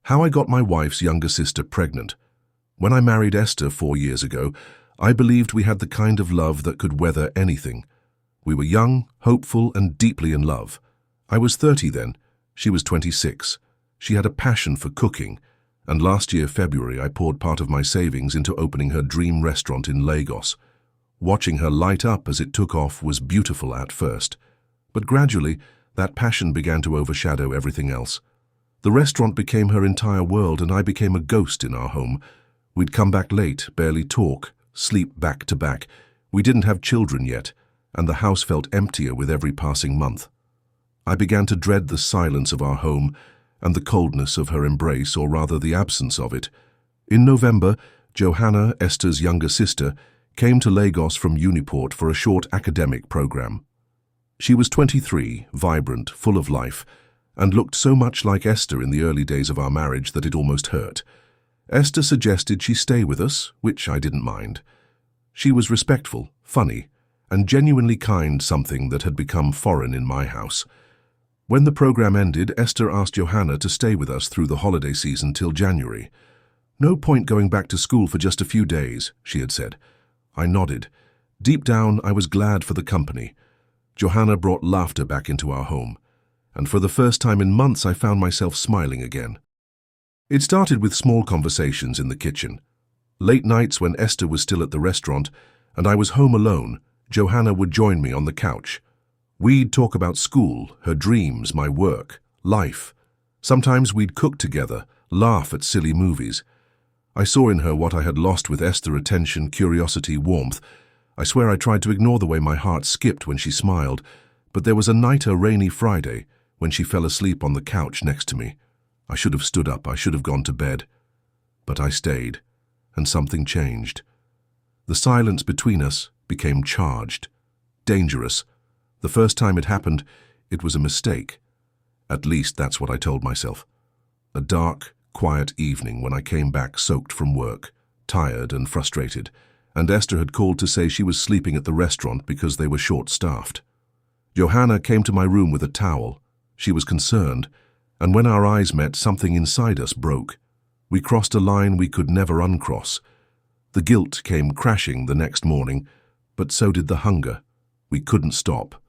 How I got my wife's younger sister pregnant. When I married Esther 4 years ago, I believed we had the kind of love that could weather anything. We were young, hopeful, and deeply in love. I was 30 then. She was 26. She had a passion for cooking, and last year, February, I poured part of my savings into opening her dream restaurant in Lagos. Watching her light up as it took off was beautiful at first, but gradually, that passion began to overshadow everything else. The restaurant became her entire world, and I became a ghost in our home. We'd come back late, barely talk, sleep back to back. We didn't have children yet, and the house felt emptier with every passing month. I began to dread the silence of our home and the coldness of her embrace, or rather the absence of it. In November, Johanna, Esther's younger sister, came to Lagos from Uniport for a short academic program. She was 23, vibrant, full of life, and looked so much like Esther in the early days of our marriage that it almost hurt. Esther suggested she stay with us, which I didn't mind. She was respectful, funny, and genuinely kind, something that had become foreign in my house. When the program ended, Esther asked Johanna to stay with us through the holiday season till January. "No point going back to school for just a few days," she had said. I nodded. Deep down, I was glad for the company. Johanna brought laughter back into our home, and for the first time in months I found myself smiling again. It started with small conversations in the kitchen. Late nights when Esther was still at the restaurant and I was home alone, Johanna would join me on the couch. We'd talk about school, her dreams, my work, life. Sometimes we'd cook together, laugh at silly movies. I saw in her what I had lost with Esther: attention, curiosity, warmth. I swear I tried to ignore the way my heart skipped when she smiled, but there was a night, a rainy Friday, when she fell asleep on the couch next to me. I should have stood up, I should have gone to bed. But I stayed, and something changed. The silence between us became charged, dangerous. The first time it happened, it was a mistake. At least that's what I told myself. A dark, quiet evening when I came back soaked from work, tired and frustrated, and Esther had called to say she was sleeping at the restaurant because they were short-staffed. Johanna came to my room with a towel. She was concerned, and when our eyes met, something inside us broke. We crossed a line we could never uncross. The guilt came crashing the next morning, but so did the hunger. We couldn't stop.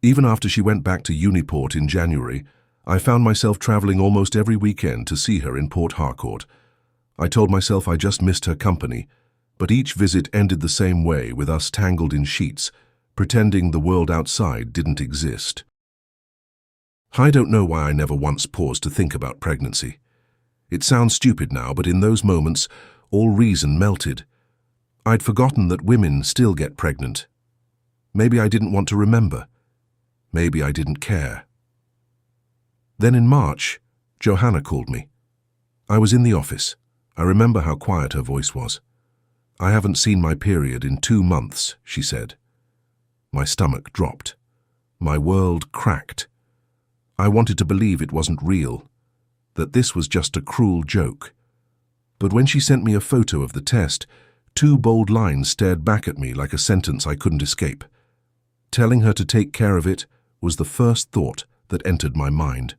Even after she went back to Uniport in January, I found myself traveling almost every weekend to see her in Port Harcourt. I told myself I just missed her company, but each visit ended the same way, with us tangled in sheets, pretending the world outside didn't exist. I don't know why I never once paused to think about pregnancy. It sounds stupid now, but in those moments, all reason melted. I'd forgotten that women still get pregnant. Maybe I didn't want to remember. Maybe I didn't care. Then in March, Johanna called me. I was in the office. I remember how quiet her voice was. "I haven't seen my period in 2 months," she said. My stomach dropped. My world cracked. I wanted to believe it wasn't real, that this was just a cruel joke. But when she sent me a photo of the test, 2 bold lines stared back at me like a sentence I couldn't escape. Telling her to take care of it was the first thought that entered my mind.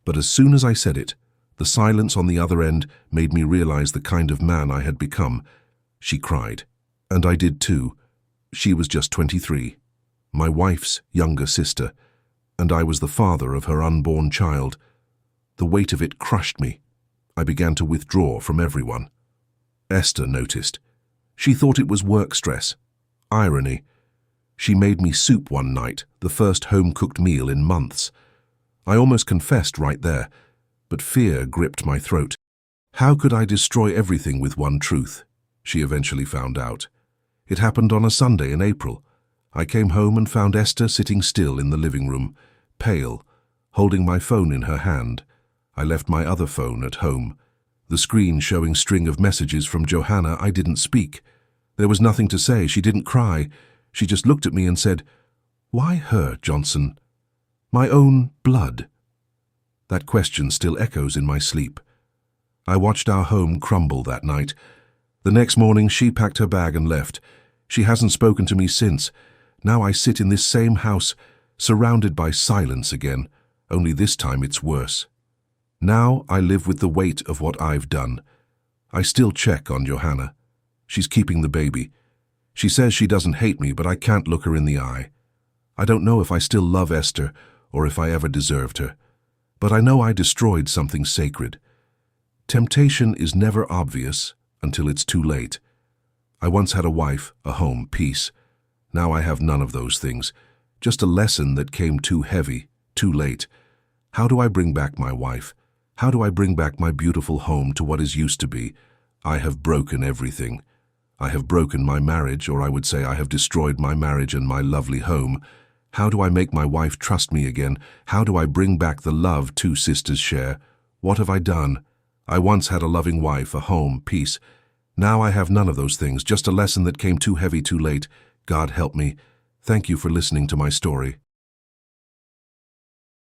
But as soon as I said it, the silence on the other end made me realize the kind of man I had become. She cried, and I did too. She was just 23, my wife's younger sister, and I was the father of her unborn child. The weight of it crushed me. I began to withdraw from everyone. Esther noticed. She thought it was work stress. Irony. She made me soup one night, the first home-cooked meal in months. I almost confessed right there, but fear gripped my throat. How could I destroy everything with one truth? She eventually found out. It happened on a Sunday in April. I came home and found Esther sitting still in the living room, pale, holding my phone in her hand. I left my other phone at home. The screen showing string of messages from Johanna. I didn't speak. There was nothing to say. She didn't cry. She just looked at me and said, "Why her, Johnson? My own blood?" That question still echoes in my sleep. I watched our home crumble that night. The next morning she packed her bag and left. She hasn't spoken to me since. Now I sit in this same house, surrounded by silence again, only this time it's worse. Now I live with the weight of what I've done. I still check on Johanna. She's keeping the baby. She says she doesn't hate me, but I can't look her in the eye. I don't know if I still love Esther or if I ever deserved her. But I know I destroyed something sacred. Temptation is never obvious until it's too late. I once had a wife, a home, peace. Now I have none of those things. Just a lesson that came too heavy, too late. How do I bring back my wife? How do I bring back my beautiful home to what is used to be? I have broken everything. I have broken my marriage, or I would say I have destroyed my marriage and my lovely home. How do I make my wife trust me again? How do I bring back the love two sisters share? What have I done? I once had a loving wife, a home, peace. Now I have none of those things, just a lesson that came too heavy too late. God help me. Thank you for listening to my story.